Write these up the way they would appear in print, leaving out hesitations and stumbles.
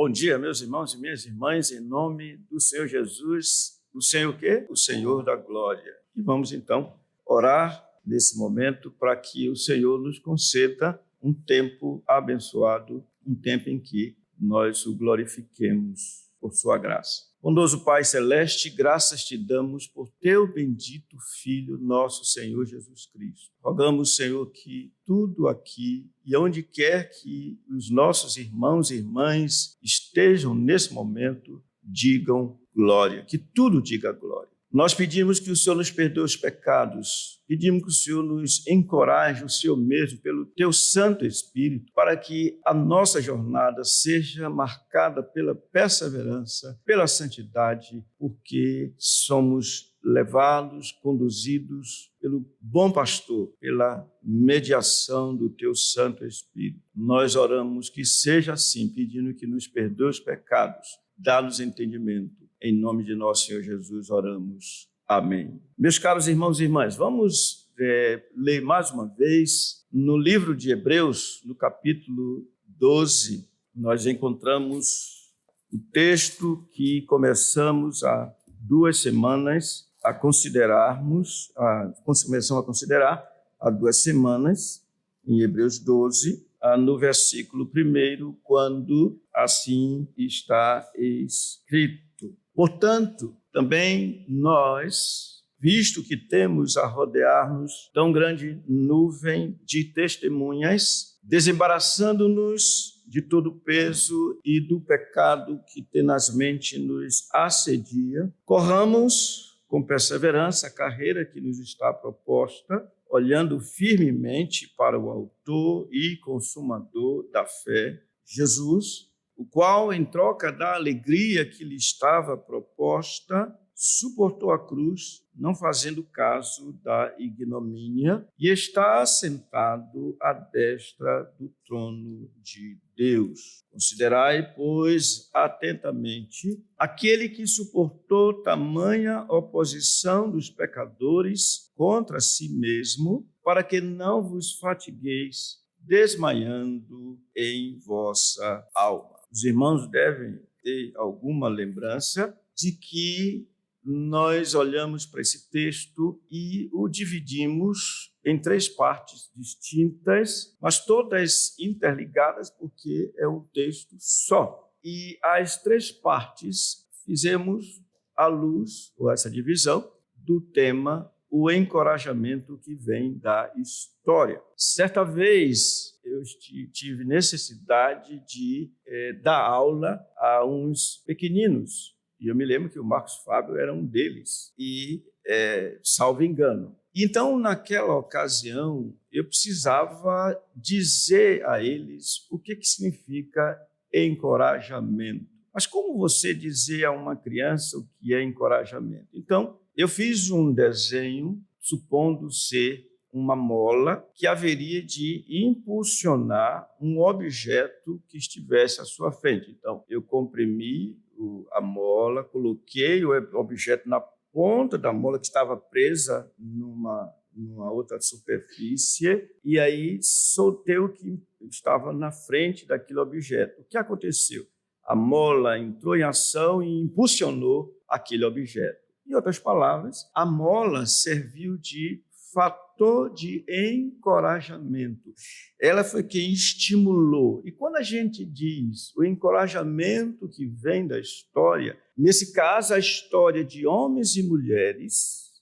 Bom dia, meus irmãos e minhas irmãs, em nome do Senhor Jesus, o Senhor o quê? O Senhor da glória. E vamos então orar nesse momento para que o Senhor nos conceda um tempo abençoado, um tempo em que nós o glorifiquemos por sua graça. Bondoso Pai Celeste, graças te damos por teu bendito Filho, nosso Senhor Jesus Cristo. Rogamos, Senhor, que tudo aqui e onde quer que os nossos irmãos e irmãs estejam nesse momento, digam glória, que tudo diga glória. Nós pedimos que o Senhor nos perdoe os pecados, pedimos que o Senhor nos encoraje, o Senhor mesmo, pelo teu Santo Espírito, para que a nossa jornada seja marcada pela perseverança, pela santidade, porque somos levados, conduzidos pelo bom pastor, pela mediação do teu Santo Espírito. Nós oramos que seja assim, pedindo que nos perdoe os pecados, dá-nos entendimento. Em nome de nosso Senhor Jesus, oramos. Amém. Meus caros irmãos e irmãs, vamos ler mais uma vez no livro de Hebreus, no capítulo 12, nós encontramos o texto que começamos há 2 semanas começamos a considerar há 2 semanas, em Hebreus 12, no versículo 1, quando assim está escrito. Portanto, também nós, visto que temos a rodear-nos tão grande nuvem de testemunhas, desembaraçando-nos de todo o peso e do pecado que tenazmente nos assedia, corramos com perseverança a carreira que nos está proposta, olhando firmemente para o autor e consumador da fé, Jesus, o qual, em troca da alegria que lhe estava proposta, suportou a cruz, não fazendo caso da ignomínia, e está assentado à destra do trono de Deus. Considerai, pois, atentamente aquele que suportou tamanha oposição dos pecadores contra si mesmo, para que não vos fatigueis, desmaiando em vossa alma. Os irmãos devem ter alguma lembrança de que nós olhamos para esse texto e o dividimos em 3 partes distintas, mas todas interligadas porque é um texto só. E as 3 partes fizemos à luz, ou essa divisão, do tema o encorajamento que vem da história. Certa vez eu tive necessidade de dar aula a uns pequeninos, e eu me lembro que o Marcos Fábio era um deles, e salvo engano. Então, naquela ocasião, eu precisava dizer a eles o que significa encorajamento. Mas como você dizer a uma criança o que é encorajamento? Então, eu fiz um desenho, supondo ser uma mola, que haveria de impulsionar um objeto que estivesse à sua frente. Então, eu comprimi a mola, coloquei o objeto na ponta da mola que estava presa numa outra superfície, e aí soltei o que estava na frente daquele objeto. O que aconteceu? A mola entrou em ação e impulsionou aquele objeto. Em outras palavras, a mola serviu de fator de encorajamento. Ela foi quem estimulou. E quando a gente diz o encorajamento que vem da história, nesse caso, a história de homens e mulheres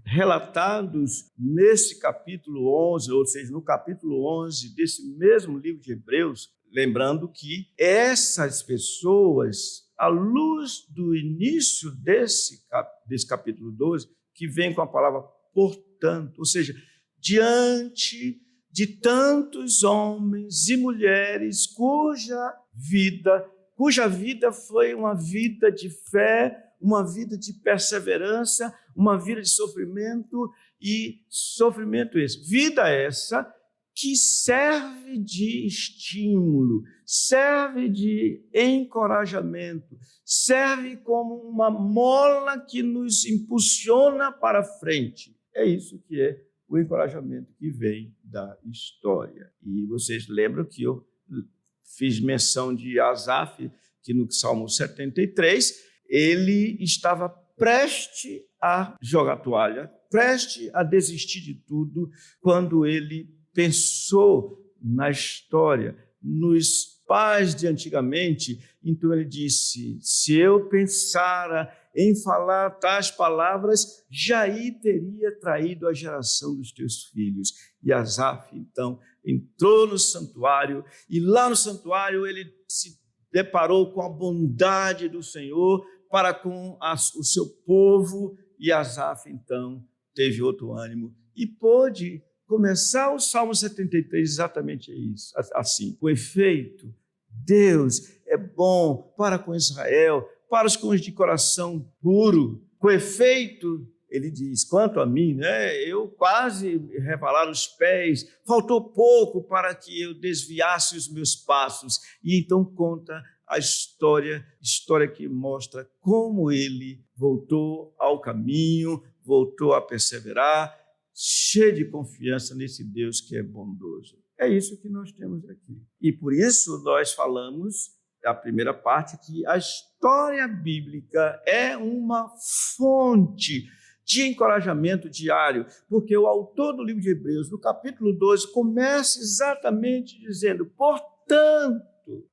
relatados nesse capítulo 11, ou seja, no capítulo 11 desse mesmo livro de Hebreus, lembrando que essas pessoas, à luz do início desse capítulo 12, que vem com a palavra portanto, ou seja, diante de tantos homens e mulheres cuja vida foi uma vida de fé, uma vida de perseverança, uma vida de sofrimento, e sofrimento esse. Vida essa que serve de estímulo, serve de encorajamento, serve como uma mola que nos impulsiona para frente. É isso que é o encorajamento que vem da história. E vocês lembram que eu fiz menção de Asaf, que no Salmo 73, ele estava preste a jogar toalha, preste a desistir de tudo, quando ele pensou na história, nos pais de antigamente. Então ele disse: se eu pensara em falar tais palavras, Jair teria traído a geração dos teus filhos. E Asaf, então, entrou no santuário, e lá no santuário ele se deparou com a bondade do Senhor para com o seu povo, e Asaf, então, teve outro ânimo e pôde começar o Salmo 73 exatamente isso, assim. Com efeito, Deus é bom para com Israel, para os de coração puro. Com efeito, ele diz: quanto a mim, eu quase revalar os pés, faltou pouco para que eu desviasse os meus passos. E então conta a história que mostra como ele voltou ao caminho, voltou a perseverar, cheio de confiança nesse Deus que é bondoso. É isso que nós temos aqui. E por isso nós falamos, a primeira parte, que a história bíblica é uma fonte de encorajamento diário, porque o autor do livro de Hebreus, no capítulo 12, começa exatamente dizendo: portanto,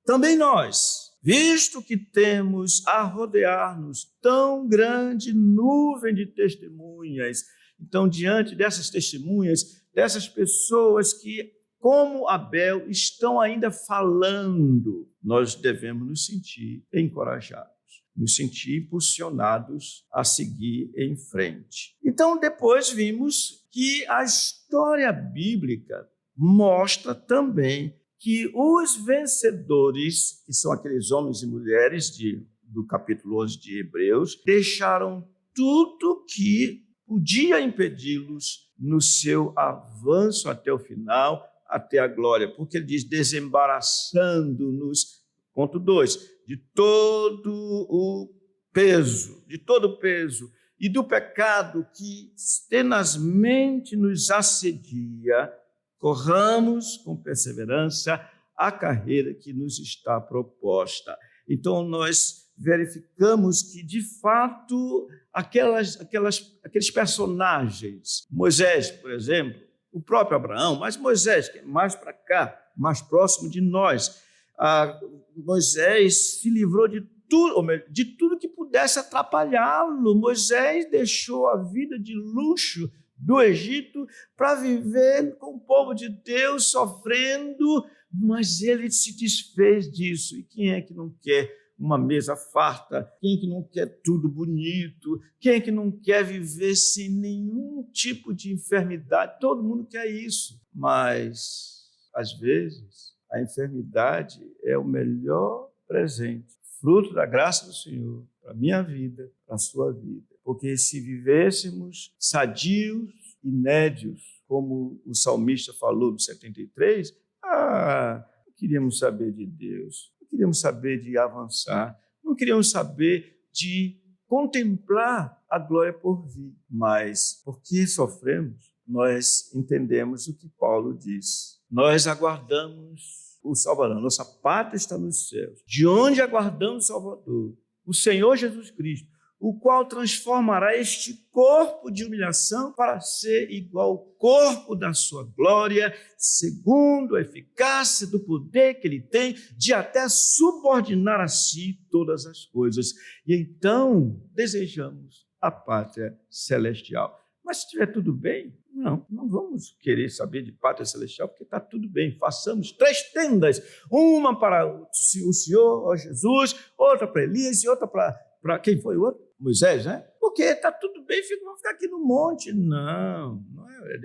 também nós, visto que temos a rodear-nos tão grande nuvem de testemunhas. Então, diante dessas testemunhas, dessas pessoas que, como Abel, estão ainda falando, nós devemos nos sentir encorajados, nos sentir impulsionados a seguir em frente. Então, depois vimos que a história bíblica mostra também que os vencedores, que são aqueles homens e mulheres do capítulo 11 de Hebreus, deixaram tudo que podia impedi-los no seu avanço até o final, até a glória, porque ele diz: desembaraçando-nos, ponto 2, de todo o peso e do pecado que tenazmente nos assedia, corramos com perseverança a carreira que nos está proposta. Então, nós verificamos que, de fato, aqueles personagens, Moisés, por exemplo, o próprio Abraão, mas Moisés, que é mais para cá, mais próximo de nós, Moisés se livrou de tudo que pudesse atrapalhá-lo. Moisés deixou a vida de luxo do Egito para viver com o povo de Deus, sofrendo, mas ele se desfez disso. E quem é que não quer uma mesa farta? Quem é que não quer tudo bonito? Quem é que não quer viver sem nenhum tipo de enfermidade? Todo mundo quer isso, mas, às vezes, a enfermidade é o melhor presente, fruto da graça do Senhor para a minha vida, para a sua vida. Porque se vivêssemos sadios e nédios, como o salmista falou no 73, não queríamos saber de Deus, não queríamos saber de avançar, não queríamos saber de contemplar a glória por vir. Mas, porque sofremos, nós entendemos o que Paulo diz. Nós aguardamos o Salvador, nossa pátria está nos céus, de onde aguardamos o Salvador, o Senhor Jesus Cristo, o qual transformará este corpo de humilhação para ser igual ao corpo da sua glória, segundo a eficácia do poder que ele tem de até subordinar a si todas as coisas. E então desejamos a pátria celestial. Mas se estiver tudo bem, não vamos querer saber de pátria celestial, porque está tudo bem. Façamos 3 tendas, uma para o Senhor, ó Jesus, outra para Elias e outra para quem foi o outro? Moisés, né? Porque está tudo bem, vamos ficar aqui no monte. Não é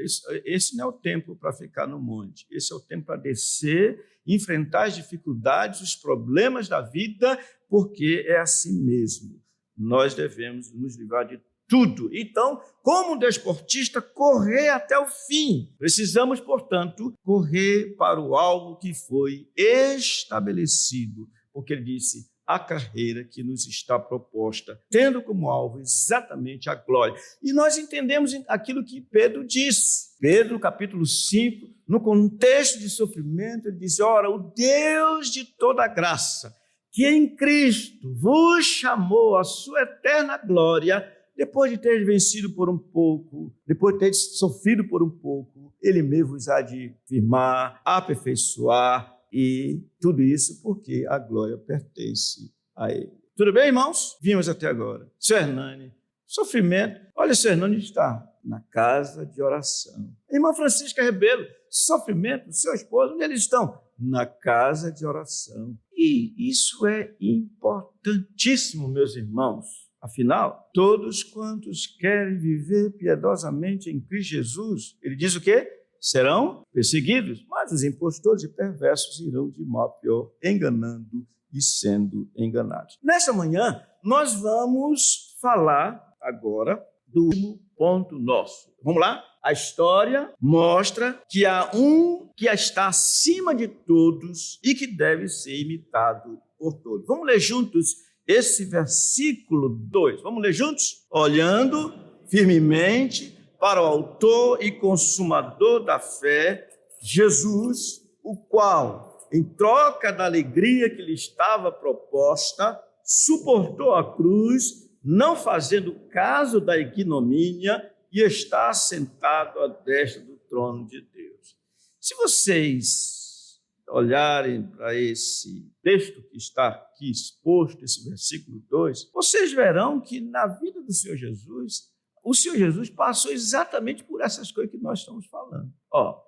esse não é o tempo para ficar no monte. Esse é o tempo para descer, enfrentar as dificuldades, os problemas da vida, porque é assim mesmo. Nós devemos nos livrar de tudo. Então, como desportista, correr até o fim. Precisamos, portanto, correr para o alvo que foi estabelecido, porque ele disse: a carreira que nos está proposta, tendo como alvo exatamente a glória. E nós entendemos aquilo que Pedro disse. Pedro, capítulo 5, no contexto de sofrimento, ele diz: ora, o Deus de toda graça, que em Cristo vos chamou à sua eterna glória, depois de ter vencido por um pouco, depois de ter sofrido por um pouco, ele mesmo vos há de firmar, aperfeiçoar, e tudo isso porque a glória pertence a ele. Tudo bem, irmãos? Vimos até agora. Seu Hernani, sofrimento. Olha, seu Hernani está na casa de oração. Irmã Francisca Rebelo, sofrimento, seu esposo, onde eles estão? Na casa de oração. E isso é importantíssimo, meus irmãos. Afinal, todos quantos querem viver piedosamente em Cristo Jesus, ele diz o quê? Serão perseguidos, mas os impostores e perversos irão de mal a pior, enganando e sendo enganados. Nesta manhã, nós vamos falar agora do último ponto nosso. Vamos lá? A história mostra que há um que está acima de todos e que deve ser imitado por todos. Vamos ler juntos esse versículo 2. Vamos ler juntos? Olhando firmemente para o autor e consumador da fé, Jesus, o qual, em troca da alegria que lhe estava proposta, suportou a cruz, não fazendo caso da ignomínia, e está sentado à destra do trono de Deus. Se vocês olharem para esse texto que está aqui exposto, esse versículo 2, vocês verão que na vida do Senhor Jesus, o Senhor Jesus passou exatamente por essas coisas que nós estamos falando.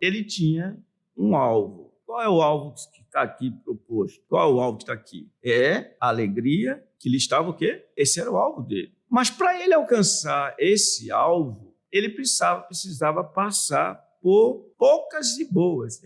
Ele tinha um alvo. Qual é o alvo que está aqui proposto? Qual é o alvo que está aqui? É a alegria que lhe estava o quê? Esse era o alvo dele. Mas para ele alcançar esse alvo, ele precisava passar por poucas e boas,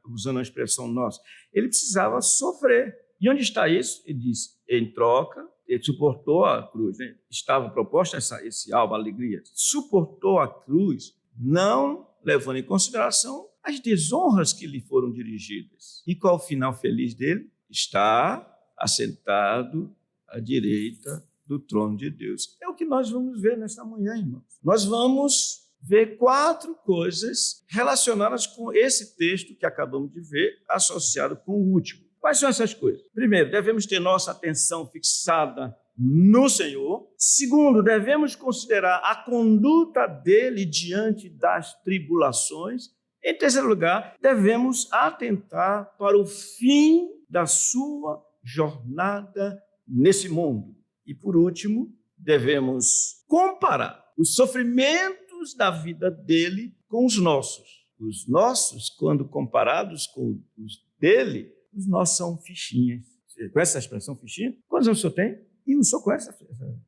usando a expressão nossa. Ele precisava sofrer. E onde está isso? Ele diz, em troca, ele suportou a cruz, né? Estava proposta esse alvo, a alegria. Suportou a cruz, não levando em consideração as desonras que lhe foram dirigidas. E qual o final feliz dele? Está assentado à direita do trono de Deus. É o que nós vamos ver nesta manhã, irmãos. Nós vamos ver 4 coisas relacionadas com esse texto que acabamos de ver, associado com o último. Quais são essas coisas? Primeiro, devemos ter nossa atenção fixada no Senhor. Segundo, devemos considerar a conduta dele diante das tribulações. Em terceiro lugar, devemos atentar para o fim da sua jornada nesse mundo. E, por último, devemos comparar os sofrimentos da vida dele com os nossos. Os nossos, quando comparados com os dele, os nossos são fichinhas. Você conhece essa expressão fichinha? Quantos anos o senhor tem? E o senhor conhece essa expressão?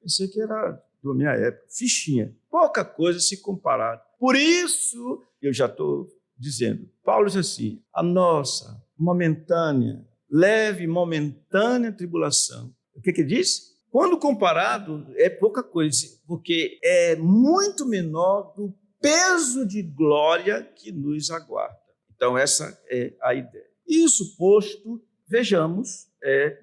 Pensei que era da minha época. Fichinha. Pouca coisa se comparado. Por isso, eu já estou dizendo, Paulo diz assim, a nossa momentânea, leve momentânea tribulação. O que diz? Quando comparado, é pouca coisa, porque é muito menor do peso de glória que nos aguarda. Então, essa é a ideia. Isso posto, vejamos,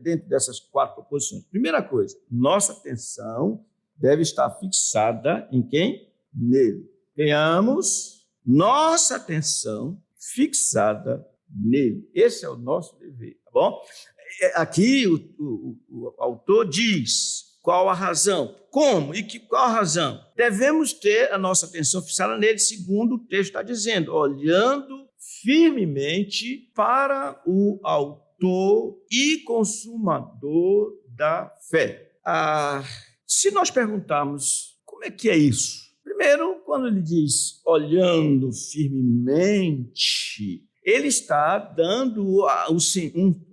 dentro dessas 4 proposições. Primeira coisa, nossa atenção deve estar fixada em quem? Nele. Tenhamos nossa atenção fixada nele. Esse é o nosso dever, tá bom? Aqui o autor diz qual a razão, como e qual a razão. Devemos ter a nossa atenção fixada nele, segundo o texto está dizendo, olhando firmemente para o autor e consumador da fé. Se nós perguntarmos como é que é isso? Primeiro, quando ele diz olhando firmemente, ele está dando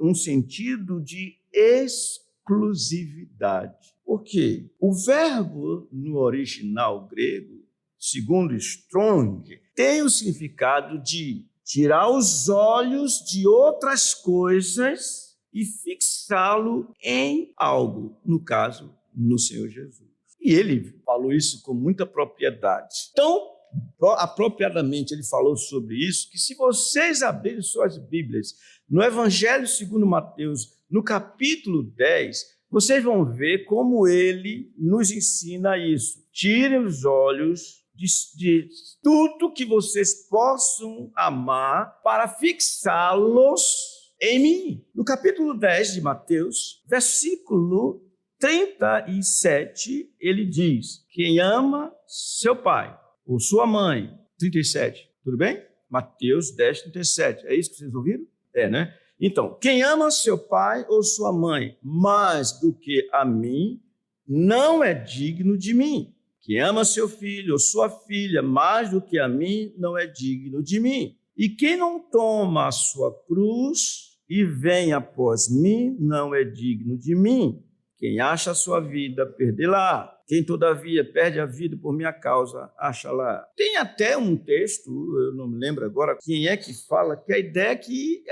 um sentido de exclusividade. Por quê? O verbo no original grego, segundo Strong, tem o significado de tirar os olhos de outras coisas e fixá-lo em algo, no caso, no Senhor Jesus. E ele falou isso com muita propriedade. Então, apropriadamente, ele falou sobre isso, que se vocês abrirem suas Bíblias no Evangelho segundo Mateus, no capítulo 10, vocês vão ver como ele nos ensina isso. Tirem os olhos de tudo que vocês possam amar para fixá-los em mim. No capítulo 10 de Mateus, versículo 37, ele diz: quem ama seu pai ou sua mãe, 37, tudo bem? Mateus 10, 37, é isso que vocês ouviram? É, né? Então, quem ama seu pai ou sua mãe mais do que a mim, não é digno de mim. Quem ama seu filho ou sua filha mais do que a mim, não é digno de mim. E quem não toma a sua cruz e vem após mim, não é digno de mim. Quem acha a sua vida, perdê-la. Quem, todavia, perde a vida por minha causa, acha-la. Tem até um texto, eu não me lembro agora quem é que fala, que a ideia é que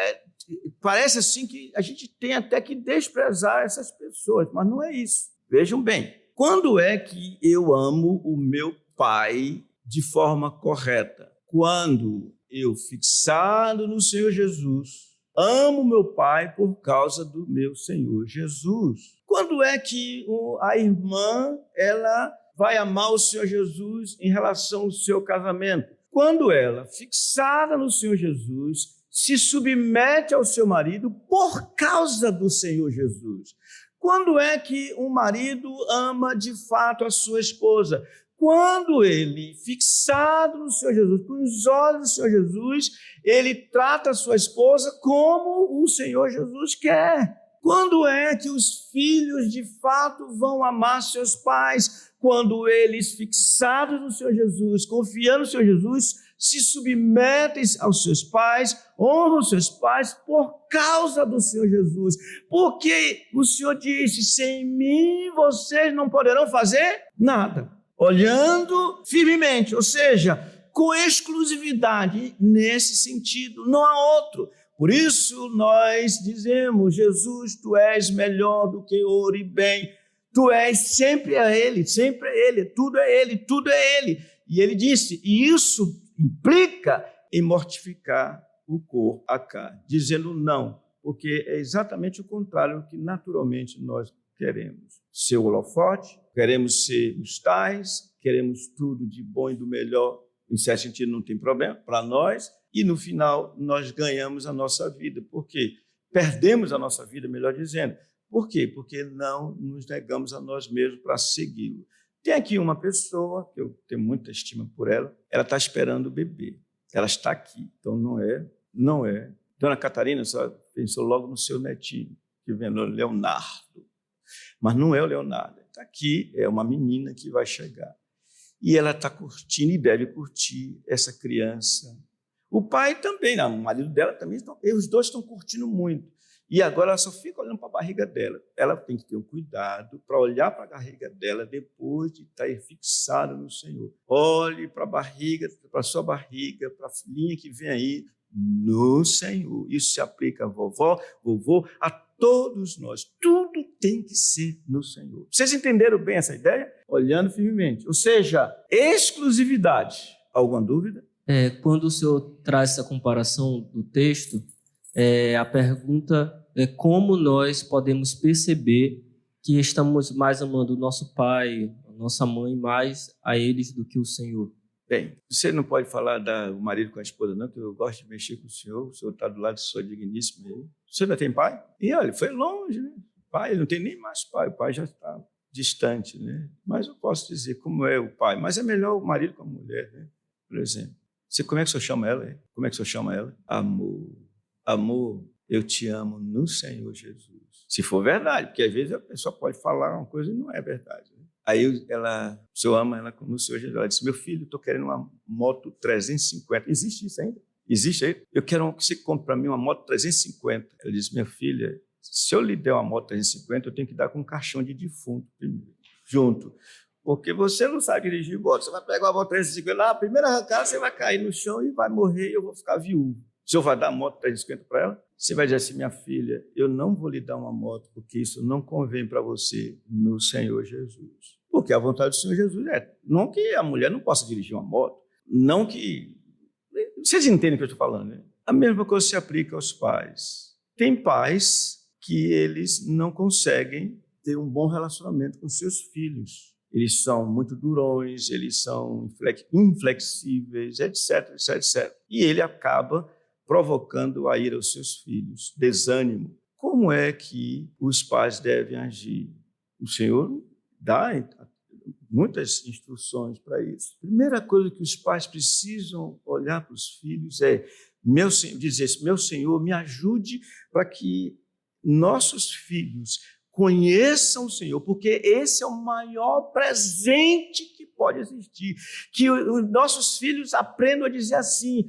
parece assim que a gente tem até que desprezar essas pessoas, mas não é isso. Vejam bem, quando é que eu amo o meu pai de forma correta? Quando eu, fixado no Senhor Jesus, amo meu pai por causa do meu Senhor Jesus. Quando é que a irmã ela vai amar o Senhor Jesus em relação ao seu casamento? Quando ela, fixada no Senhor Jesus, se submete ao seu marido por causa do Senhor Jesus. Quando é que um marido ama de fato a sua esposa? Quando ele, fixado no Senhor Jesus, com os olhos do Senhor Jesus, ele trata a sua esposa como o Senhor Jesus quer. Quando é que os filhos de fato vão amar seus pais? Quando eles, fixados no Senhor Jesus, confiando no Senhor Jesus, se submetem aos seus pais, honram seus pais por causa do Senhor Jesus. Porque o Senhor disse: sem mim vocês não poderão fazer nada. Olhando firmemente, ou seja, com exclusividade nesse sentido, não há outro. Por isso nós dizemos: Jesus, tu és melhor do que ouro e bem. Tu és sempre a Ele, tudo é Ele, tudo é Ele. E Ele disse, e isso implica em mortificar o corpo, a carne, dizendo não, porque é exatamente o contrário do que naturalmente nós queremos. Ser o holofote, queremos ser os tais, queremos tudo de bom e do melhor, em certo sentido não tem problema, para nós, e no final nós ganhamos a nossa vida. Por quê? Perdemos a nossa vida, melhor dizendo. Por quê? Porque não nos negamos a nós mesmos para segui-lo. Tem aqui uma pessoa, que eu tenho muita estima por ela está esperando o bebê. Ela está aqui, então não é. Dona Catarina só pensou logo no seu netinho, que vem no Leonardo. Mas não é o Leonardo. Está aqui, é uma menina que vai chegar. E ela está curtindo e deve curtir essa criança. O pai também, o marido dela também, os dois estão curtindo muito. E agora ela só fica olhando para a barriga dela. Ela tem que ter um cuidado para olhar para a barriga dela depois de estar fixada no Senhor. Olhe para a barriga, para a sua barriga, para a filhinha que vem aí, no Senhor. Isso se aplica a vovó, vovô, a todos nós. Tudo tem que ser no Senhor. Vocês entenderam bem essa ideia? Olhando firmemente. Ou seja, exclusividade. Alguma dúvida? Quando o senhor traz essa comparação do texto, a pergunta é como nós podemos perceber que estamos mais amando o nosso pai, a nossa mãe, mais a eles do que o Senhor. Bem, você não pode falar do marido com a esposa, não, que eu gosto de mexer com o senhor está do lado do senhor digníssimo aí. O senhor ainda tem pai? E olha, foi longe, né? Pai, ele não tem nem mais pai, o pai já está distante, né? Mas eu posso dizer como é o pai, mas é melhor o marido com a mulher, né? Por exemplo. Como é que o senhor chama ela? Hein? Como é que o senhor chama ela? Amor. Amor, eu te amo no Senhor Jesus. Se for verdade, porque às vezes a pessoa pode falar uma coisa e não é verdade. Né? Aí o senhor ama ela no Senhor Jesus. Ela disse, meu filho, estou querendo uma moto 350. Existe isso ainda? Existe aí? Eu quero que você compre para mim uma moto 350. Ela disse, minha filha, se eu lhe der uma moto 350, eu tenho que dar com um caixão de defunto primeiro, junto. Porque você não sabe dirigir moto. Você vai pegar uma moto 350 lá, a primeira arrancada você vai cair no chão e vai morrer e eu vou ficar viúvo. O senhor vai dar a moto 350 para ela? Você vai dizer assim, minha filha, eu não vou lhe dar uma moto porque isso não convém para você no Senhor Jesus. Porque a vontade do Senhor Jesus não que a mulher não possa dirigir uma moto, não que... Vocês entendem o que eu estou falando, né? A mesma coisa se aplica aos pais. Tem pais que eles não conseguem ter um bom relacionamento com seus filhos. eles são muito durões, eles são inflexíveis, etc, etc, etc. E ele acaba provocando a ira aos seus filhos, desânimo. Como é que os pais devem agir? O Senhor dá muitas instruções para isso. A primeira coisa que os pais precisam olhar para os filhos é dizer: meu Senhor, me ajude para que nossos filhos conheçam o Senhor, porque esse é o maior presente que pode existir. Que os nossos filhos aprendam a dizer assim: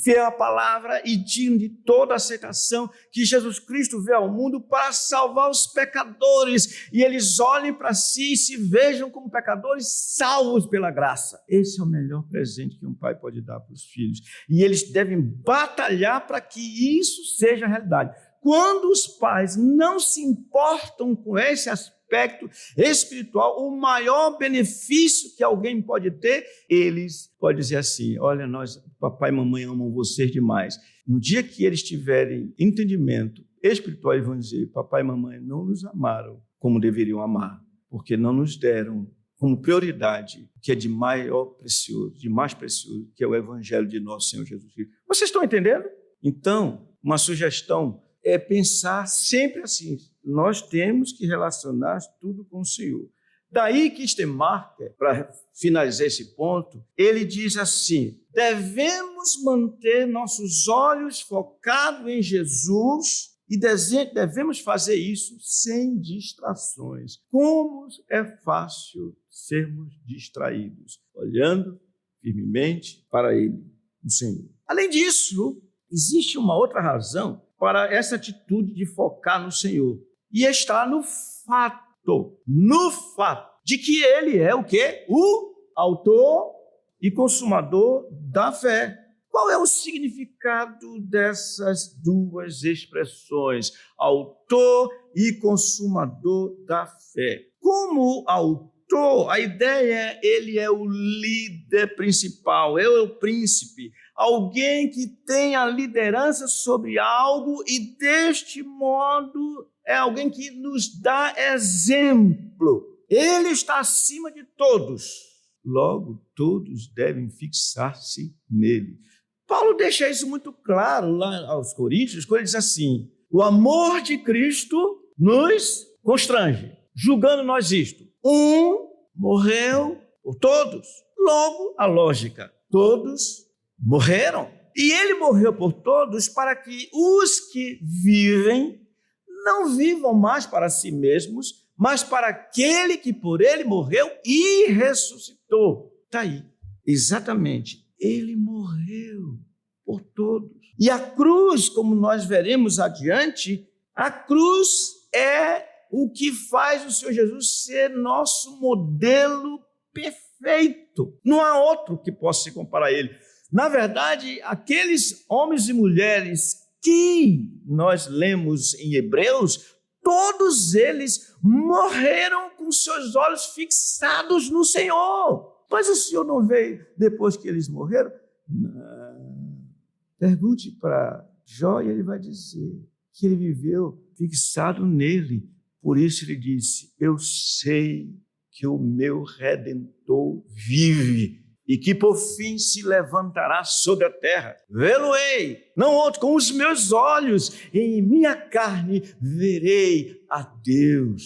fiel à palavra e digno de toda aceitação, que Jesus Cristo veio ao mundo para salvar os pecadores, e eles olhem para si e se vejam como pecadores salvos pela graça. Esse é o melhor presente que um pai pode dar para os filhos, e eles devem batalhar para que isso seja realidade. Quando os pais não se importam com esse aspecto espiritual, o maior benefício que alguém pode ter, eles podem dizer assim: olha, papai e mamãe amam vocês demais. No dia que eles tiverem entendimento espiritual, eles vão dizer: papai e mamãe não nos amaram como deveriam amar, porque não nos deram como prioridade o que é de mais precioso, que é o evangelho de nosso Senhor Jesus Cristo. Vocês estão entendendo? Então, uma sugestão é pensar sempre assim: nós temos que relacionar tudo com o Senhor. Daí que Stemarker, para finalizar esse ponto, ele diz assim: devemos manter nossos olhos focados em Jesus e devemos fazer isso sem distrações. Como é fácil sermos distraídos, olhando firmemente para Ele, o Senhor. Além disso, existe uma outra razão para essa atitude de focar no Senhor, e está no fato de que Ele é o quê? O autor e consumador da fé. Qual é o significado dessas duas expressões, autor e consumador da fé? Como autor, a ideia é: ele é o líder principal, é o príncipe, alguém que tem a liderança sobre algo, e deste modo é alguém que nos dá exemplo. Ele está acima de todos, logo todos devem fixar-se nele. Paulo deixa isso muito claro lá aos Coríntios, quando ele diz assim: o amor de Cristo nos constrange, julgando nós isto: um morreu por todos. Logo, a lógica: todos morreram. E ele morreu por todos para que os que vivem não vivam mais para si mesmos, mas para aquele que por ele morreu e ressuscitou. Está aí, exatamente. Ele morreu por todos. E a cruz, como nós veremos adiante, a cruz é o que faz o Senhor Jesus ser nosso modelo perfeito. Não há outro que possa se comparar a ele. Na verdade, aqueles homens e mulheres que nós lemos em Hebreus, todos eles morreram com seus olhos fixados no Senhor. Mas o Senhor não veio depois que eles morreram? Não. Pergunte para Jó e ele vai dizer que ele viveu fixado nele. Por isso ele disse: eu sei que o meu Redentor vive e que por fim se levantará sobre a terra. Vê-lo-ei, não outro, com os meus olhos, em minha carne verei a Deus.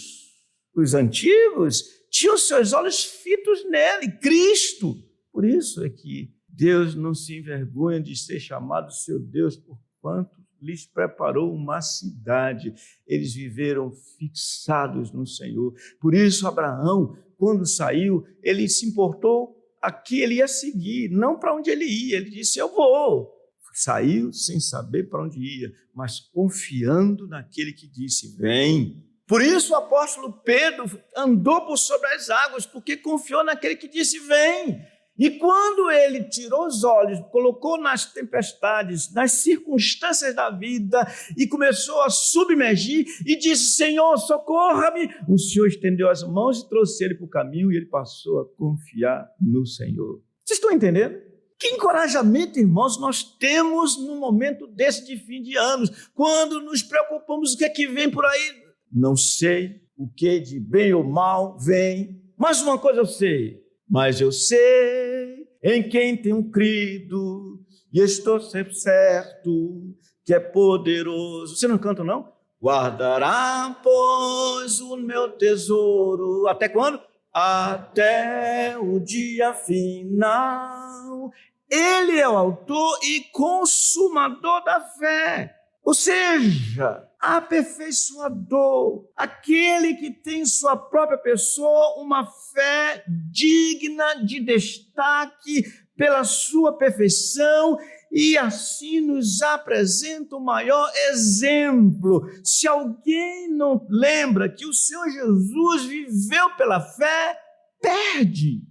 Os antigos tinham seus olhos fitos nele, Cristo. Por isso é que Deus não se envergonha de ser chamado seu Deus, porquanto lhes preparou uma cidade. Eles viveram fixados no Senhor. Por isso Abraão, quando saiu, ele se importou a que ele ia seguir, não para onde ele ia. Ele disse: eu vou. Saiu sem saber para onde ia, mas confiando naquele que disse: vem. Por isso o apóstolo Pedro andou por sobre as águas, porque confiou naquele que disse: vem. E quando ele tirou os olhos, colocou nas tempestades, nas circunstâncias da vida e começou a submergir e disse: Senhor, socorra-me, o Senhor estendeu as mãos e trouxe ele para o caminho e ele passou a confiar no Senhor. Vocês estão entendendo? Que encorajamento, irmãos, nós temos no momento desse de fim de anos, quando nos preocupamos o que é que vem por aí. Não sei o que de bem ou mal vem, Mas uma coisa eu sei, mas eu sei em quem tenho crido e estou sempre certo que é poderoso. Você não canta, não? Guardará, pois, o meu tesouro. Até quando? Até o dia final. Ele é o autor e consumador da fé. Ou seja, aperfeiçoador, aquele que tem em sua própria pessoa uma fé digna de destaque pela sua perfeição e assim nos apresenta o maior exemplo. Se alguém não lembra que o Senhor Jesus viveu pela fé, perde.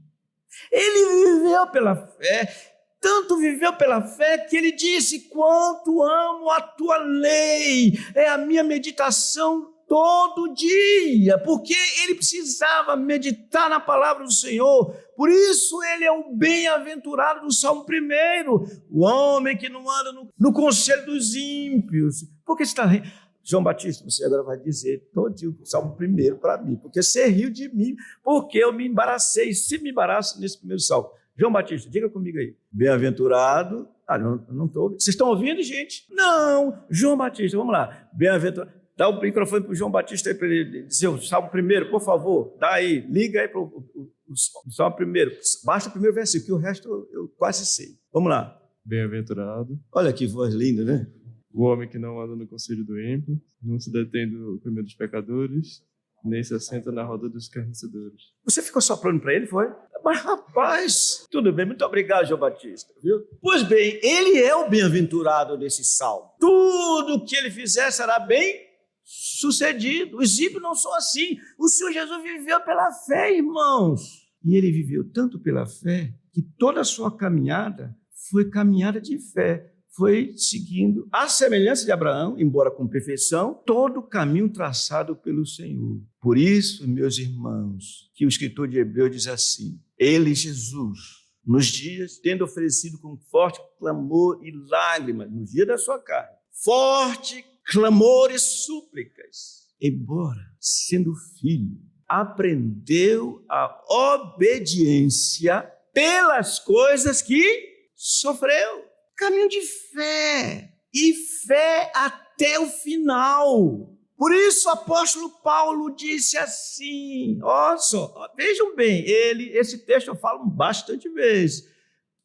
Ele viveu pela fé. Tanto viveu pela fé que ele disse: quanto amo a tua lei, é a minha meditação todo dia, porque ele precisava meditar na palavra do Senhor. Por isso ele é o bem-aventurado do Salmo 1, o homem que não anda no conselho dos ímpios. Por que você está rindo? João Batista, você agora vai dizer todinho o Salmo 1 para mim, porque você riu de mim, porque eu me embaracei, se me embaraço nesse primeiro salmo. João Batista, diga comigo aí. Bem-aventurado. Não estou ouvindo. Vocês estão ouvindo, gente? Não. João Batista, vamos lá. Bem-aventurado. Dá o microfone para o João Batista aí para ele dizer o Salmo 1, por favor. Dá aí. Liga aí para o Salmo 1. Basta o primeiro versículo, que o resto eu quase sei. Vamos lá. Bem-aventurado. Olha que voz linda, né? O homem que não anda no conselho do ímpio, não se detém do caminho dos pecadores, nem se assenta na roda dos escarnecedores. Você ficou soprando para ele, foi? Mas, rapaz, tudo bem, muito obrigado, João Batista, viu? Pois bem, ele é o bem-aventurado desse salmo. Tudo que ele fizer será bem sucedido. Os ímpios não são assim. O Senhor Jesus viveu pela fé, irmãos. E ele viveu tanto pela fé que toda a sua caminhada foi caminhada de fé. Foi seguindo a semelhança de Abraão, embora com perfeição, todo o caminho traçado pelo Senhor. Por isso, meus irmãos, que o escritor de Hebreus diz assim: ele, Jesus, nos dias, tendo oferecido com forte clamor e lágrimas, no dia da sua carne, forte clamor e súplicas, embora sendo filho, aprendeu a obediência pelas coisas que sofreu. Caminho de fé, e fé até o final. Por isso o apóstolo Paulo disse assim, ó só, vejam bem, esse texto eu falo bastante vezes,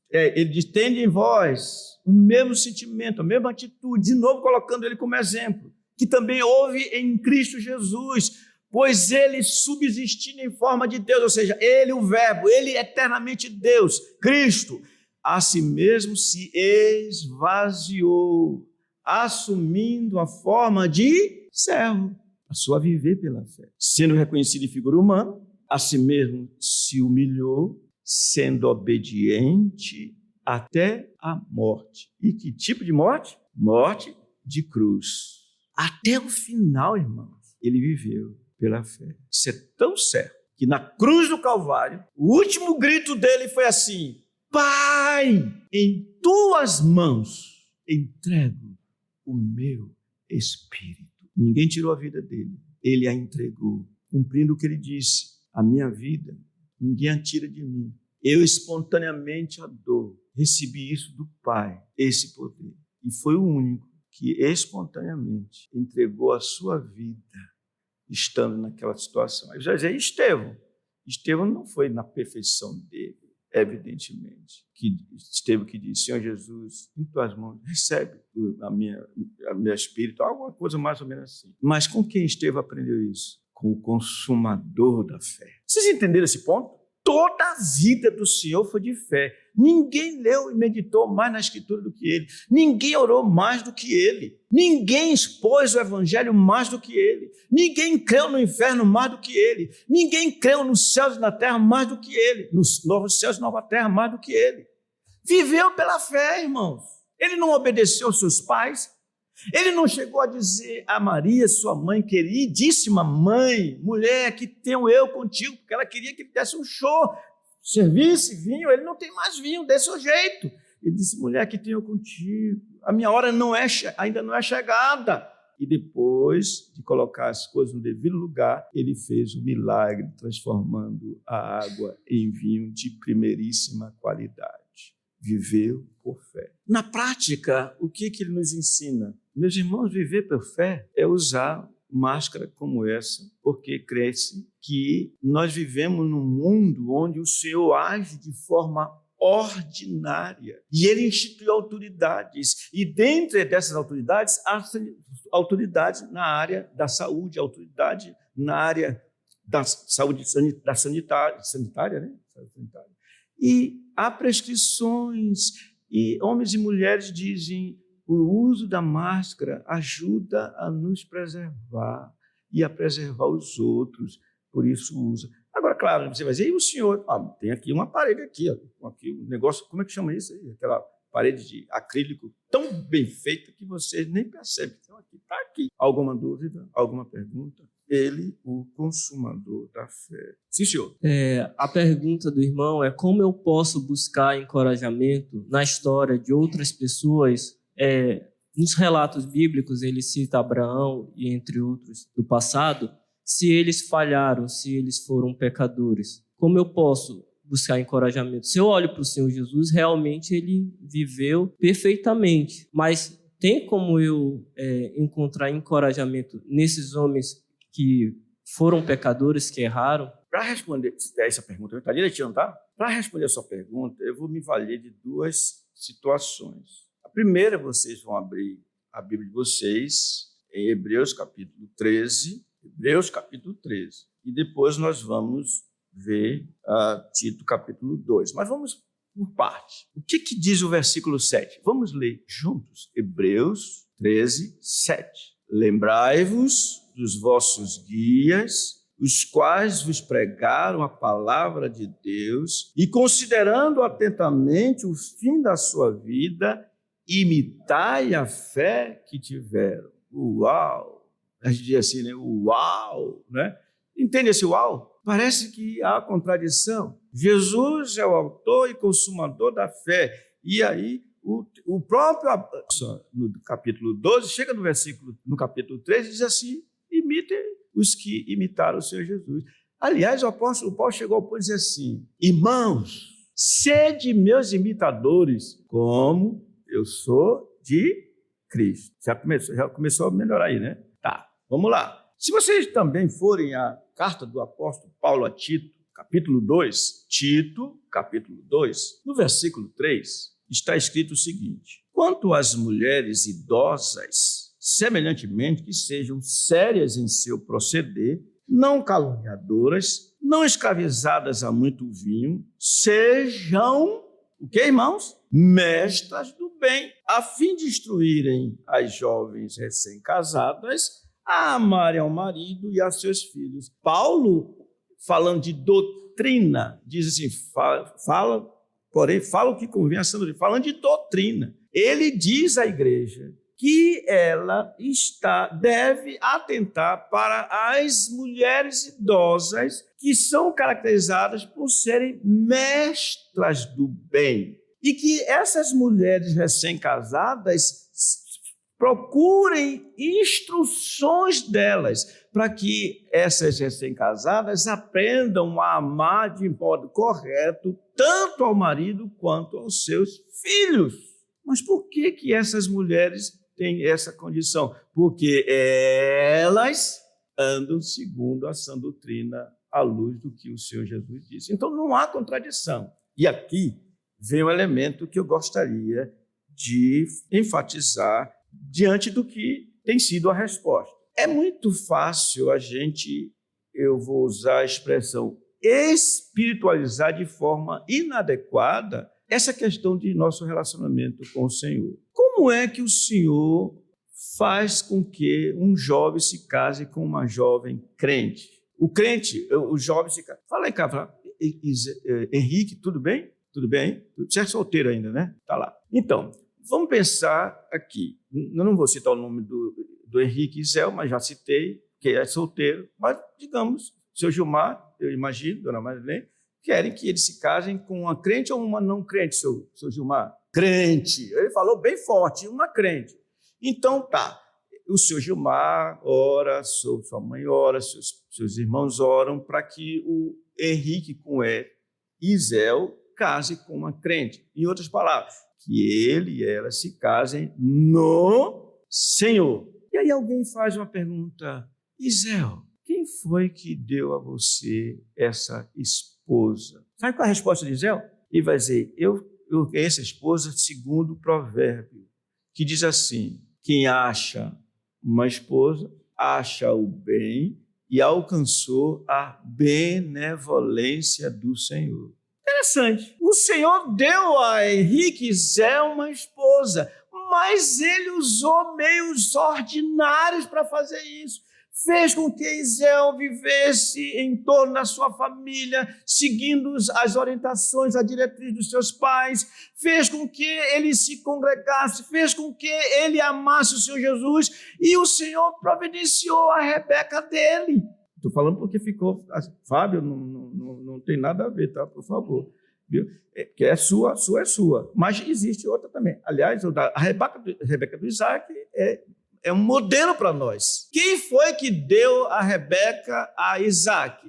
ele diz: tende em vós o mesmo sentimento, a mesma atitude, de novo colocando ele como exemplo, que também houve em Cristo Jesus, pois ele subsistindo em forma de Deus, ou seja, ele o verbo, ele eternamente Deus, Cristo, a si mesmo se esvaziou, assumindo a forma de servo, passou a viver pela fé. Sendo reconhecido em figura humana, a si mesmo se humilhou, sendo obediente até a morte. E que tipo de morte? Morte de cruz. Até o final, irmãos, ele viveu pela fé. Isso é tão certo que na cruz do Calvário, o último grito dele foi assim: Pai, em tuas mãos entrego o meu espírito. Ninguém tirou a vida dele, ele a entregou, cumprindo o que ele disse: a minha vida ninguém a tira de mim, eu espontaneamente a dou. Recebi isso do Pai, esse poder, e foi o único que espontaneamente entregou a sua vida estando naquela situação. Aí já dizia Estevão não foi na perfeição dele, evidentemente, que Estevão que disse: Senhor Jesus, em tuas mãos, recebe a minha espírito, alguma coisa mais ou menos assim. Mas com quem Estevão aprendeu isso? Com o consumador da fé. Vocês entenderam esse ponto? Toda a vida do Senhor foi de fé. Ninguém leu e meditou mais na Escritura do que ele. Ninguém orou mais do que ele. Ninguém expôs o Evangelho mais do que ele. Ninguém creu no inferno mais do que ele. Ninguém creu nos céus e na terra mais do que ele. Nos novos céus e nova terra mais do que ele. Viveu pela fé, irmãos. Ele não obedeceu aos seus pais. Ele não chegou a dizer a Maria, sua mãe queridíssima mãe, mulher, que tenho eu contigo, porque ela queria que ele desse um show, servisse vinho, ele não tem mais vinho, desse o jeito. Ele disse: mulher, que tenho eu contigo, a minha hora ainda não é chegada. E depois de colocar as coisas no devido lugar, ele fez o milagre, transformando a água em vinho de primeiríssima qualidade. Viveu por fé. Na prática, o que ele nos ensina? Meus irmãos, viver por fé é usar máscara como essa, porque cresce que nós vivemos num mundo onde o Senhor age de forma ordinária. E ele instituiu autoridades. E dentre dessas autoridades, há autoridade na área da saúde, autoridade na área da saúde sanitária, né? E há prescrições, e homens e mulheres dizem: o uso da máscara ajuda a nos preservar e a preservar os outros, por isso usa. Agora, claro, você vai dizer: e o senhor? Tem aqui uma parede aqui, aqui um negócio, como é que chama isso aí? Aquela parede de acrílico tão bem feita que você nem percebe. Então, está aqui. Alguma dúvida? Alguma pergunta? Ele, o consumador da fé. Sim, senhor. A pergunta do irmão é: como eu posso buscar encorajamento na história de outras pessoas? Nos relatos bíblicos, ele cita Abraão e entre outros do passado. Se eles falharam, se eles foram pecadores, como eu posso buscar encorajamento? Se eu olho para o Senhor Jesus, realmente ele viveu perfeitamente, mas tem como eu encontrar encorajamento nesses homens que foram pecadores, que erraram? Para responder essa pergunta, está direitinho, tá? Para responder a sua pergunta, eu vou me valer de duas situações. A primeira, vocês vão abrir a Bíblia de vocês em Hebreus capítulo 13, e depois nós vamos ver Tito capítulo 2. Mas vamos por parte. O que diz o versículo 7? Vamos ler juntos. Hebreus 13, 7. Lembrai-vos dos vossos guias, os quais vos pregaram a palavra de Deus, e considerando atentamente o fim da sua vida, imitai a fé que tiveram. Uau! A gente diz assim, né? Uau! Né? Entende esse uau? Parece que há contradição. Jesus é o autor e consumador da fé. E aí, o próprio, no capítulo 12, chega no capítulo 13, diz assim: imitem os que imitaram o Senhor Jesus. Aliás, o apóstolo Paulo chegou ao ponto de dizer assim: irmãos, sede meus imitadores, como eu sou de Cristo. Já começou a melhorar aí, né? Tá, vamos lá. Se vocês também forem à carta do apóstolo Paulo a Tito, capítulo 2, no versículo 3, está escrito o seguinte: quanto às mulheres idosas, semelhantemente que sejam sérias em seu proceder, não caluniadoras, não escravizadas a muito vinho, sejam, o que, irmãos? Mestras do bem, a fim de instruírem as jovens recém-casadas a amarem ao marido e a seus filhos. Paulo, falando de doutrina, diz assim, fala o que convém a sabedoria, falando de doutrina. Ele diz à igreja que ela deve atentar para as mulheres idosas que são caracterizadas por serem mestras do bem. E que essas mulheres recém-casadas procurem instruções delas, para que essas recém-casadas aprendam a amar de modo correto, tanto ao marido quanto aos seus filhos. Mas por que essas mulheres têm essa condição? Porque elas andam segundo a sã doutrina, à luz do que o Senhor Jesus disse. Então não há contradição. E aqui vem um elemento que eu gostaria de enfatizar diante do que tem sido a resposta. É muito fácil eu vou usar a expressão, espiritualizar de forma inadequada essa questão de nosso relacionamento com o Senhor. Como é que o Senhor faz com que um jovem se case com uma jovem crente? O jovem se casa. Fala aí, cara, fala, Henrique, tudo bem? Tudo bem? Você é solteiro ainda, né? Tá lá. Então, vamos pensar aqui. Eu não vou citar o nome do Henrique Isel, mas já citei, que é solteiro. Mas, digamos, seu Gilmar, eu imagino, dona Marilene, querem que eles se casem com uma crente ou uma não crente, seu Gilmar? Crente. Ele falou bem forte, uma crente. Então, tá. o seu Gilmar ora, sua mãe ora, seus irmãos oram para que o Henrique com Isel case com uma crente. Em outras palavras, que ele e ela se casem no Senhor. E aí alguém faz uma pergunta: Isel, quem foi que deu a você essa esposa? Sabe qual é a resposta de Isel? Ele vai dizer: eu essa esposa segundo o provérbio, que diz assim: quem acha uma esposa, acha o bem e alcançou a benevolência do Senhor. Interessante. O Senhor deu a Henrique e Zé uma esposa, mas ele usou meios ordinários para fazer isso. Fez com que Isel vivesse em torno da sua família, seguindo as orientações, a diretriz dos seus pais, fez com que ele se congregasse, fez com que ele amasse o Senhor Jesus, e o Senhor providenciou a Rebeca dele. Estou falando porque ficou... Fábio, não tem nada a ver, tá? Por favor. Viu? Que é sua é sua. Mas existe outra também. Aliás, a Rebeca do Isaac é um modelo para nós. Quem foi que deu a Rebeca a Isaac?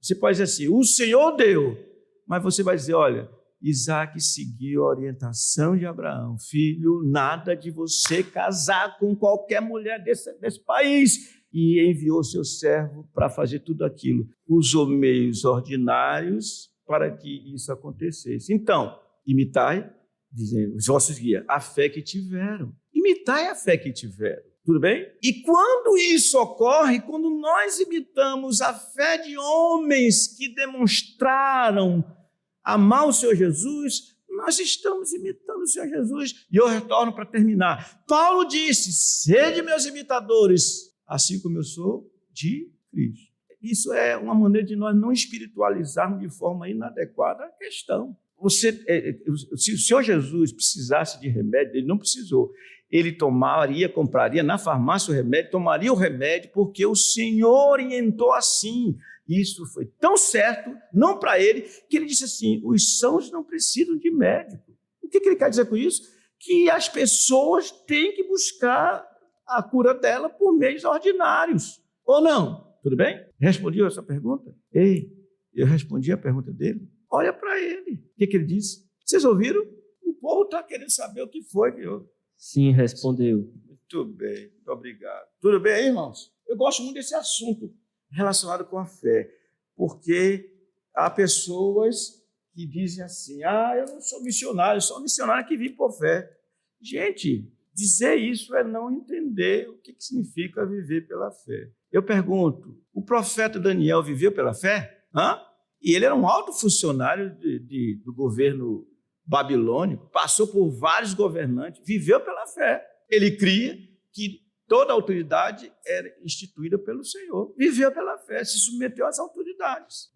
Você pode dizer assim: o Senhor deu. Mas você vai dizer: olha, Isaac seguiu a orientação de Abraão. Filho, nada de você casar com qualquer mulher desse país. E enviou seu servo para fazer tudo aquilo. Usou meios ordinários para que isso acontecesse. Então, imitai, dizem os vossos guias, a fé que tiveram. Imitai a fé que tiveram. Tudo bem? E quando isso ocorre, quando nós imitamos a fé de homens que demonstraram amar o Senhor Jesus, nós estamos imitando o Senhor Jesus. E eu retorno para terminar. Paulo disse: sede meus imitadores, assim como eu sou de Cristo. Isso é uma maneira de nós não espiritualizarmos de forma inadequada a questão. Se o Senhor Jesus precisasse de remédio, ele não precisou. Ele compraria na farmácia o remédio, tomaria o remédio, porque o Senhor orientou assim. Isso foi tão certo, não para ele, que ele disse assim: os sãos não precisam de médico. O que ele quer dizer com isso? Que as pessoas têm que buscar a cura dela por meios ordinários. Ou não? Tudo bem? Respondi essa pergunta? Eu respondi a pergunta dele. Olha para ele. O que ele disse? Vocês ouviram? O povo está querendo saber o que foi que eu... Sim, respondeu. Muito bem, muito obrigado. Tudo bem aí, irmãos? Eu gosto muito desse assunto relacionado com a fé, porque há pessoas que dizem assim: eu não sou missionário, eu sou missionário que vive por fé. Gente, dizer isso é não entender o que significa viver pela fé. Eu pergunto: o profeta Daniel viveu pela fé? E ele era um alto funcionário do governo babilônico, passou por vários governantes, viveu pela fé. Ele cria que toda autoridade era instituída pelo Senhor, viveu pela fé, se submeteu às autoridades,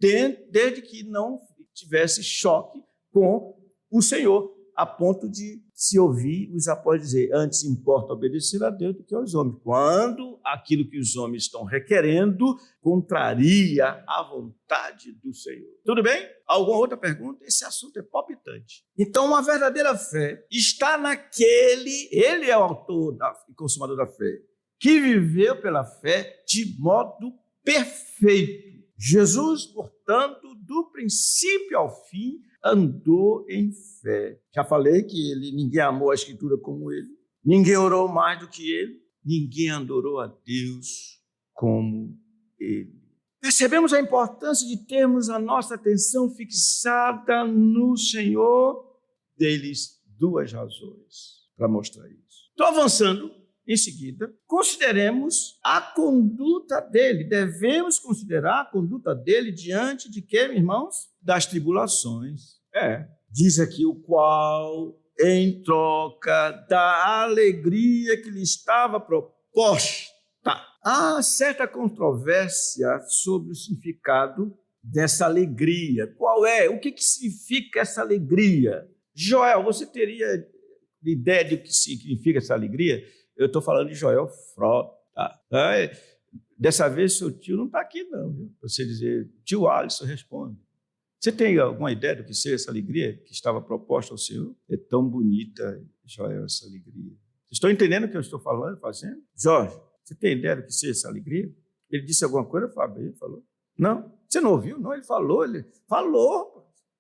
desde que não tivesse choque com o Senhor, a ponto de se ouvir os apóstolos dizer: antes importa obedecer a Deus do que aos homens, quando aquilo que os homens estão requerendo contraria a vontade do Senhor. Tudo bem? Alguma outra pergunta? Esse assunto é palpitante. Então, uma verdadeira fé está naquele, ele é o autor e consumador da fé, que viveu pela fé de modo perfeito. Jesus, portanto, do princípio ao fim, andou em fé. Já falei que ninguém amou a Escritura como ele, ninguém orou mais do que ele, ninguém adorou a Deus como ele. Percebemos a importância de termos a nossa atenção fixada no Senhor. Deles, duas razões para mostrar isso. Estou avançando. Em seguida, consideremos a conduta dele. Devemos considerar a conduta dele diante de quê, irmãos? Das tribulações. Diz aqui: o qual, em troca da alegria que lhe estava proposta. Há certa controvérsia sobre o significado dessa alegria. Qual é? O que significa essa alegria? Joel, você teria ideia de o que significa essa alegria? Eu estou falando de Joel Frota. Dessa vez, seu tio não está aqui, não. Viu? Você dizer: tio Alisson, responde. Você tem alguma ideia do que seja essa alegria que estava proposta ao Senhor? É tão bonita, Joel, essa alegria. Estão entendendo o que eu estou falando, fazendo? Jorge, você tem ideia do que seja essa alegria? Ele disse alguma coisa, Fábio? Ele falou. Não? Você não ouviu? Não, ele falou.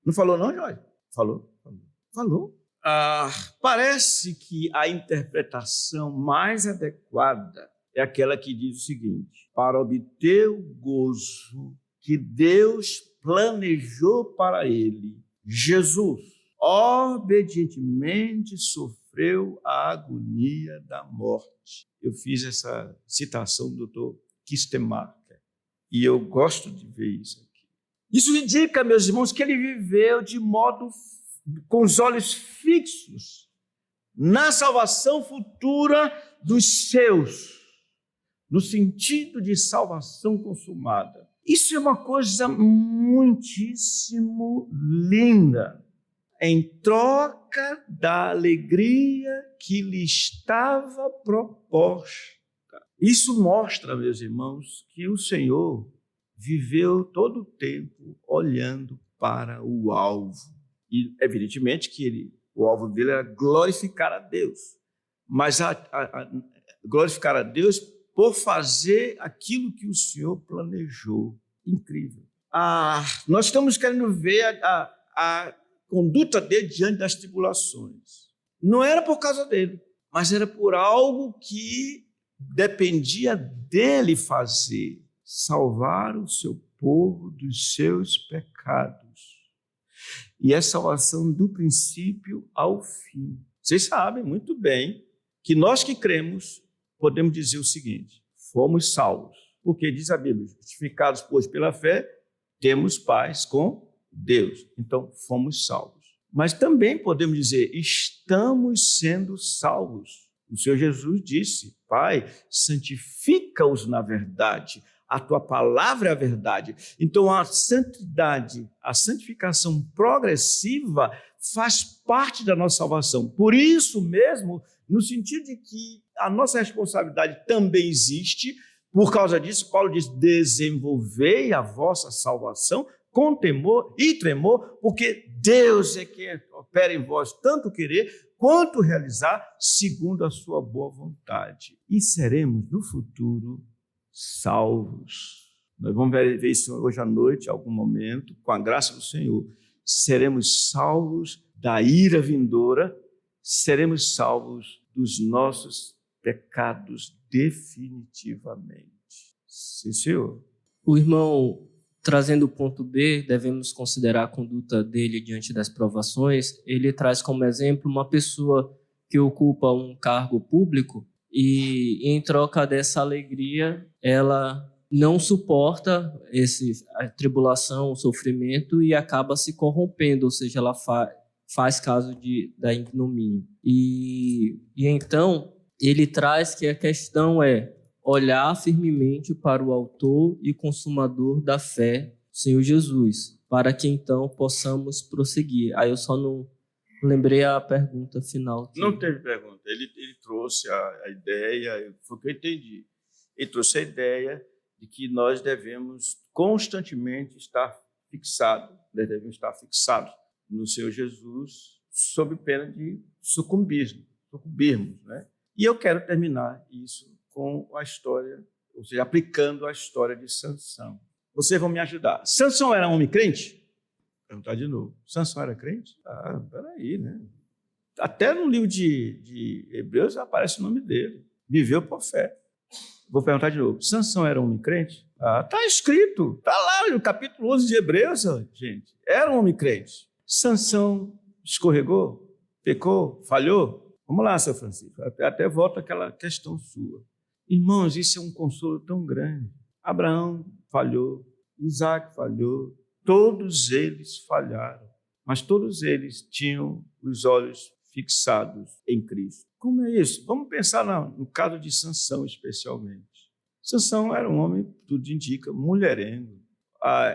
Não falou não, Jorge? Falou. Parece que a interpretação mais adequada é aquela que diz o seguinte: para obter o gozo que Deus planejou para ele, Jesus obedientemente sofreu a agonia da morte. Eu fiz essa citação do Dr. Kistemaker e eu gosto de ver isso aqui. Isso indica, meus irmãos, que ele viveu de modo com os olhos fixos na salvação futura dos seus, no sentido de salvação consumada. Isso é uma coisa muitíssimo linda. Em troca da alegria que lhe estava proposta. Isso mostra, meus irmãos, que o Senhor viveu todo o tempo olhando para o alvo. E, evidentemente, que o alvo dele era glorificar a Deus. Mas glorificar a Deus por fazer aquilo que o Senhor planejou. Incrível. Nós estamos querendo ver a conduta dele diante das tribulações. Não era por causa dele, mas era por algo que dependia dele fazer, salvar o seu povo dos seus pecados. E é salvação do princípio ao fim. Vocês sabem muito bem que nós que cremos podemos dizer o seguinte: fomos salvos, porque diz a Bíblia, justificados, pois, pela fé, temos paz com Deus. Então, fomos salvos. Mas também podemos dizer, estamos sendo salvos. O Senhor Jesus disse: Pai, santifica-os na verdade. A tua palavra é a verdade. Então, a santidade, a santificação progressiva faz parte da nossa salvação. Por isso mesmo, no sentido de que a nossa responsabilidade também existe, por causa disso, Paulo diz: desenvolvei a vossa salvação com temor e tremor, porque Deus é quem opera em vós tanto querer quanto realizar segundo a sua boa vontade. E seremos no futuro salvos. Nós vamos ver isso hoje à noite, em algum momento, com a graça do Senhor. Seremos salvos da ira vindoura, seremos salvos dos nossos pecados definitivamente. Sim, Senhor. O irmão, trazendo o ponto B, devemos considerar a conduta dele diante das provações. Ele traz como exemplo uma pessoa que ocupa um cargo público e, em troca dessa alegria, ela não suporta a tribulação, o sofrimento e acaba se corrompendo, ou seja, ela faz caso da ignomínia. E então, ele traz que a questão é olhar firmemente para o autor e consumador da fé, Senhor Jesus, para que então possamos prosseguir. Aí eu só não lembrei a pergunta final. Não teve pergunta. Ele trouxe a ideia, foi o que eu entendi. Ele trouxe a ideia de que nós devemos constantemente estar fixados no Senhor Jesus, sob pena de sucumbirmos, né? E eu quero terminar isso com a história, ou seja, aplicando a história de Sansão. Vocês vão me ajudar. Sansão era um homem crente? Vou perguntar de novo. Sansão era crente? Peraí, né? Até no livro de Hebreus aparece o nome dele. Viveu por fé. Vou perguntar de novo. Sansão era um homem crente? Está escrito. Está lá no capítulo 11 de Hebreus, gente. Era um homem crente. Sansão escorregou? Pecou? Falhou? Vamos lá, seu Francisco. Até volta àquela questão sua. Irmãos, isso é um consolo tão grande. Abraão falhou, Isaac falhou, todos eles falharam, mas todos eles tinham os olhos fixados em Cristo. Como é isso? Vamos pensar no caso de Sansão, especialmente. Sansão era um homem, tudo indica, mulherengo.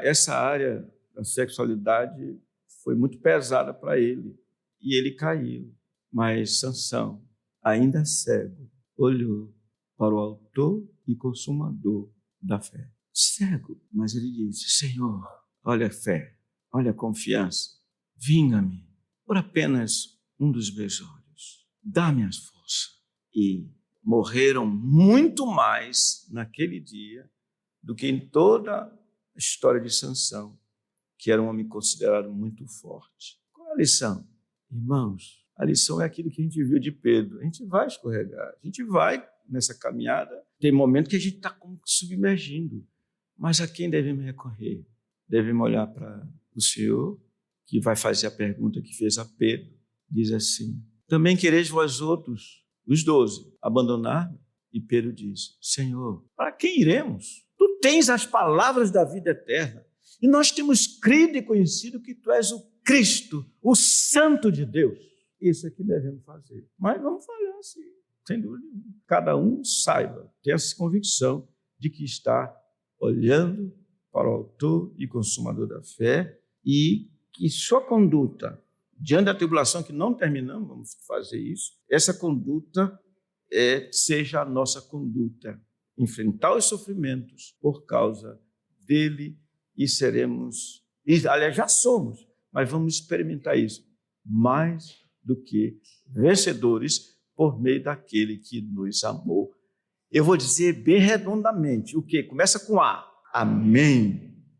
Essa área da sexualidade foi muito pesada para ele, e ele caiu. Mas Sansão, ainda cego, olhou para o autor e consumador da fé. Cego, mas ele disse: Senhor, olha a fé, olha a confiança, vinga-me por apenas um dos meus olhos, dá-me as forças e morreram muito mais naquele dia do que em toda a história de Sansão, que era um homem considerado muito forte. Qual é a lição? Irmãos, a lição é aquilo que a gente viu de Pedro. A gente vai escorregar, a gente vai nessa caminhada. Tem momento que a gente está como submergindo. Mas a quem devemos recorrer? Devemos olhar para o Senhor, que vai fazer a pergunta que fez a Pedro. Diz assim: também quereis vós outros, os 12, abandonar-me? E Pedro diz: Senhor, para quem iremos? Tu tens as palavras da vida eterna. E nós temos crido e conhecido que tu és o Cristo, o Santo de Deus. Isso é que devemos fazer. Mas vamos falhar assim, sem dúvida nenhuma. Cada um saiba, tenha essa convicção de que está olhando para o autor e consumador da fé e que sua conduta, diante da tribulação, que não terminamos, vamos fazer isso, essa conduta seja a nossa conduta. Enfrentar os sofrimentos por causa dele e seremos, aliás, já somos, mas vamos experimentar isso mais do que vencedores por meio daquele que nos amou. Eu vou dizer bem redondamente, o quê? Começa com A. Amém.